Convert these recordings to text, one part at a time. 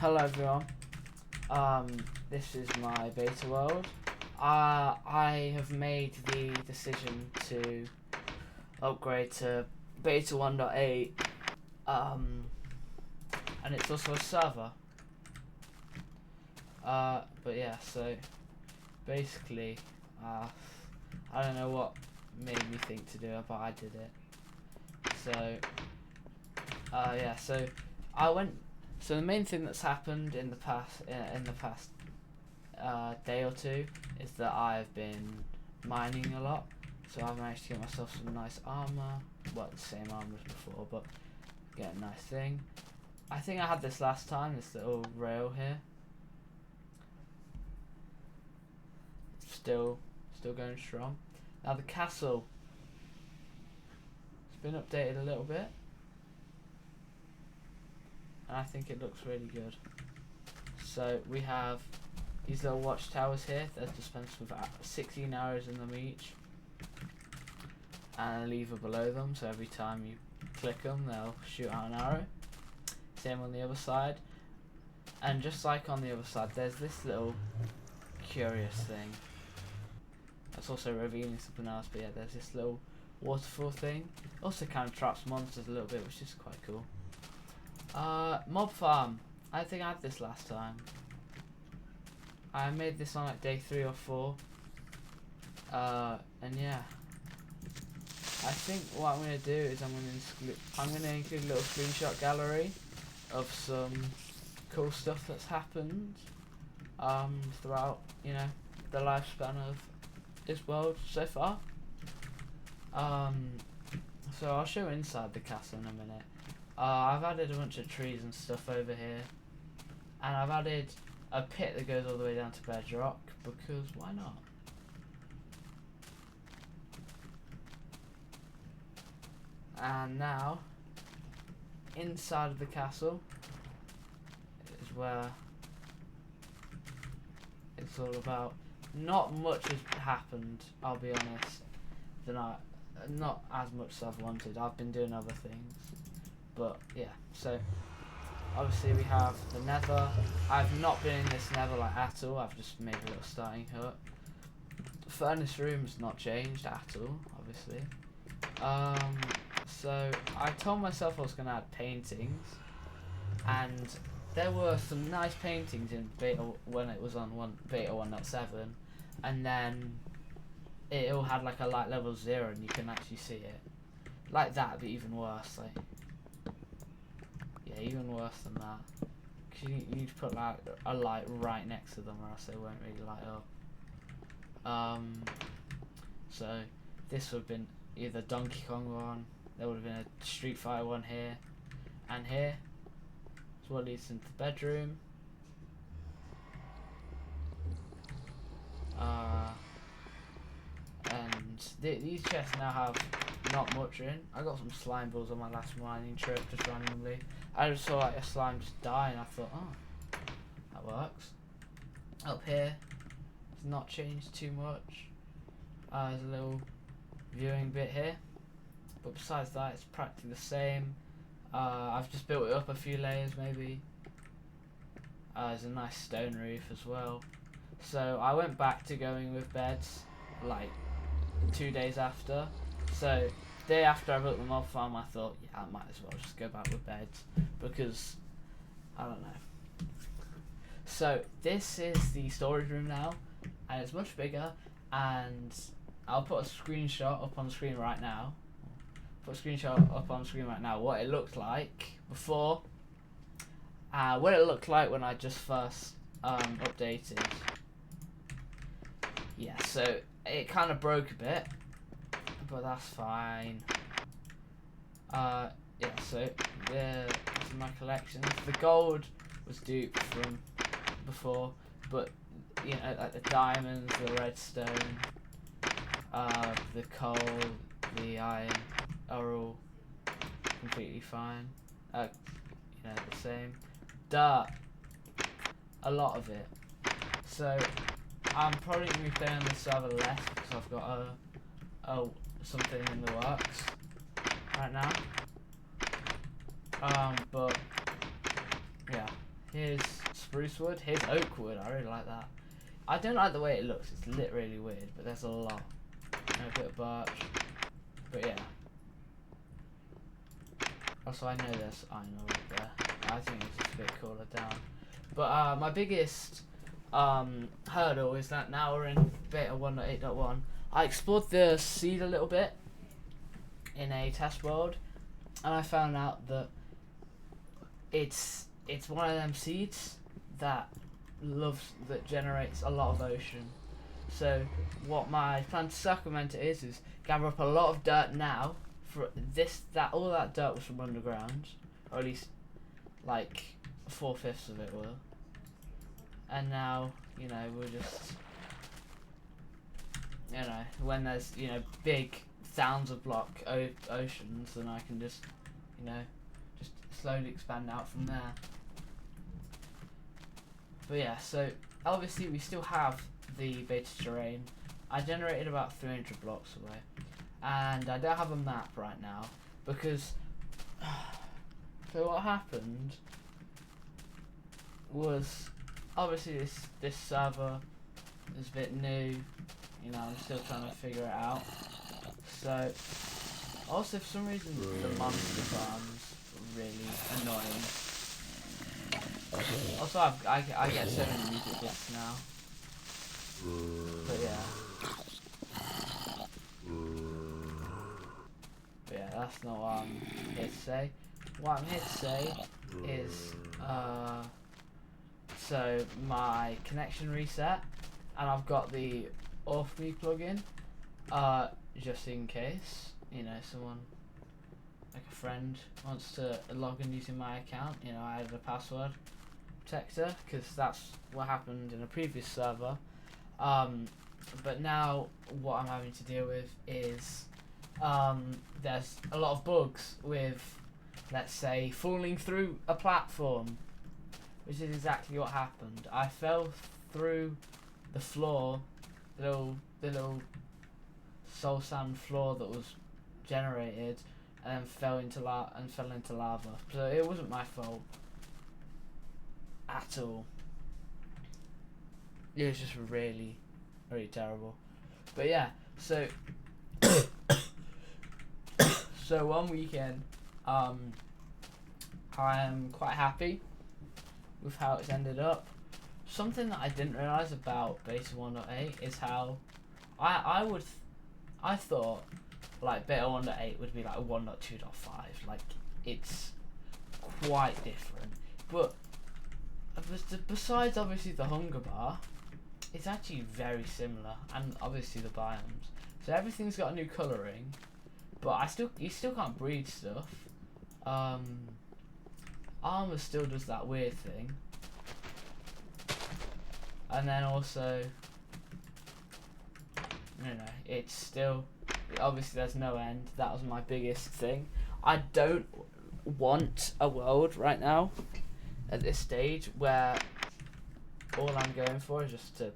Hello everyone. This is my beta world. I have made the decision to upgrade to beta 1.8, and it's also a server. But yeah, so basically, I don't know what made me think to do it, but I did it. So, yeah, so I went. So the main thing that's happened in the past day or two is that I've been mining a lot. So I've managed to get myself some nice armor. Well, the same armor as before, but get a nice thing. I think I had this last time. This little rail here. Still going strong. Now the castle. It's been updated a little bit. And I think it looks really good. So we have these little watchtowers here. They're dispensed with 16 arrows in them each, and a lever below them, so every time you click them they'll shoot out an arrow. Same on the other side, and just like on the other side there's this little curious thing that's also revealing something else, but yeah, there's this little waterfall thing. Also kind of traps monsters a little bit, which is quite cool. Mob farm. I think I had this last time. I made this on like day 3 or 4. And yeah. I think what I'm gonna do is I'm gonna include a little screenshot gallery of some cool stuff that's happened throughout, the lifespan of this world so far. So I'll show inside the castle in a minute. I've added a bunch of trees and stuff over here, and I've added a pit that goes all the way down to bedrock, because why not? And now, inside of the castle is where it's all about. Not much has happened, I'll be honest. Not as much as I've wanted. I've been doing other things. But yeah, so obviously we have the nether. I've not been in this nether like at all. I've just made a little starting hut. The furnace room's not changed at all, obviously. So I told myself I was gonna add paintings, and there were some nice paintings in beta when it was on beta 1.7, and then it all had like a light level 0, and you can actually see it like that, but even worse. Like, yeah, even worse than that. Cause you need to put like a light right next to them, or else they won't really light up. So this would have been either Donkey Kong one. There would have been a Street Fighter one here, and here. That's what leads into the bedroom. And these chests now have not much in. I got some slime balls on my last mining trip just randomly. I just saw like a slime just die, and I thought, oh, that works. Up here, it's not changed too much. There's a little viewing bit here, but besides that, it's practically the same. I've just built it up a few layers maybe. There's a nice stone roof as well. So I went back to going with beds like 2 days after. So day after I built the mob farm, I thought, yeah, I might as well just go back with beds, because I don't know. So this is the storage room now, and it's much bigger, and I'll put a screenshot up on the screen right now. What it looked like before, what it looked like when I just first updated. Yeah, so it kind of broke a bit, but that's fine. Yeah, so there's my collections. The gold was duped from before, but like the diamonds, the redstone, the coal, the iron are all completely fine. The same. Dirt, a lot of it. So I'm probably going to be playing on the server less, because I've got something in the works right now. But yeah, Here's spruce wood. Here's oak wood. I really like that. I don't like the way it looks. It's lit really weird, but there's a lot. And a bit of birch. But yeah. Also, I know there's iron ore up there. I think it's just a bit cooler down. But my biggest hurdle is that now we're in beta 1.8.1. I explored the seed a little bit in a test world, and I found out that it's one of them seeds that generates a lot of ocean. So what my plan to circumvent it is gather up a lot of dirt now. For all that dirt was from underground, or at least like 4/5 of it were. And now, you know, we're just, you know, when there's, you know, big thousands of block oceans, then I can just, you know, just slowly expand out from there. But yeah, so obviously we still have the beta terrain. I generated about 300 blocks away, and I don't have a map right now because so what happened was obviously this server is a bit new, you know, I'm still trying to figure it out. So also for some reason the monster farm's really annoying. Also I get so many music discs now. But yeah, that's not what I'm here to say. What I'm here to say is, so my connection reset, and I've got the AuthMe plugin, just in case, you know, someone, like a friend, wants to log in using my account. You know, I added a password protector, because that's what happened in a previous server. But now what I'm having to deal with is there's a lot of bugs with, let's say, falling through a platform, which is exactly what happened. I fell through the floor, the little soul sand floor that was generated, and then fell into lava. So it wasn't my fault at all. It was just really, really terrible. But yeah, so so one weekend, I am quite happy with how it's ended up. Something that I didn't realise about beta 1.8 is how I thought like beta 1.8 would be like 1.2.5. Like, it's quite different. But besides obviously the hunger bar, it's actually very similar, and obviously the biomes. So everything's got a new colouring, but you still can't breed stuff. Armour still does that weird thing, and then also, you know, it's still, obviously there's no end. That was my biggest thing. I don't want a world right now at this stage where all I'm going for is just to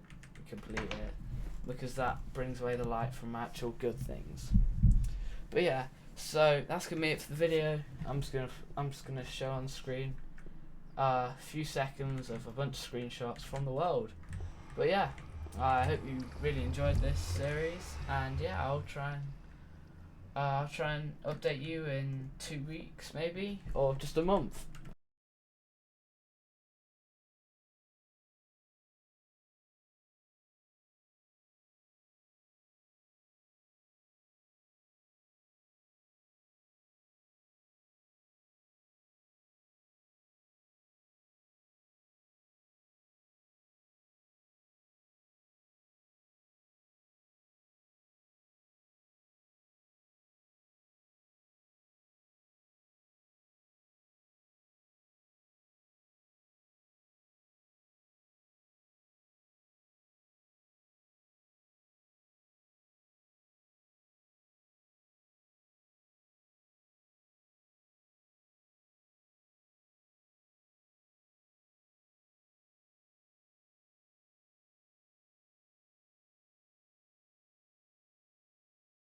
complete it, because that brings away the light from actual good things. But yeah, so that's gonna be it for the video. I'm just gonna show on screen a few seconds of a bunch of screenshots from the world. But yeah, I hope you really enjoyed this series, and yeah, I'll try and update you in 2 weeks maybe, or just a month.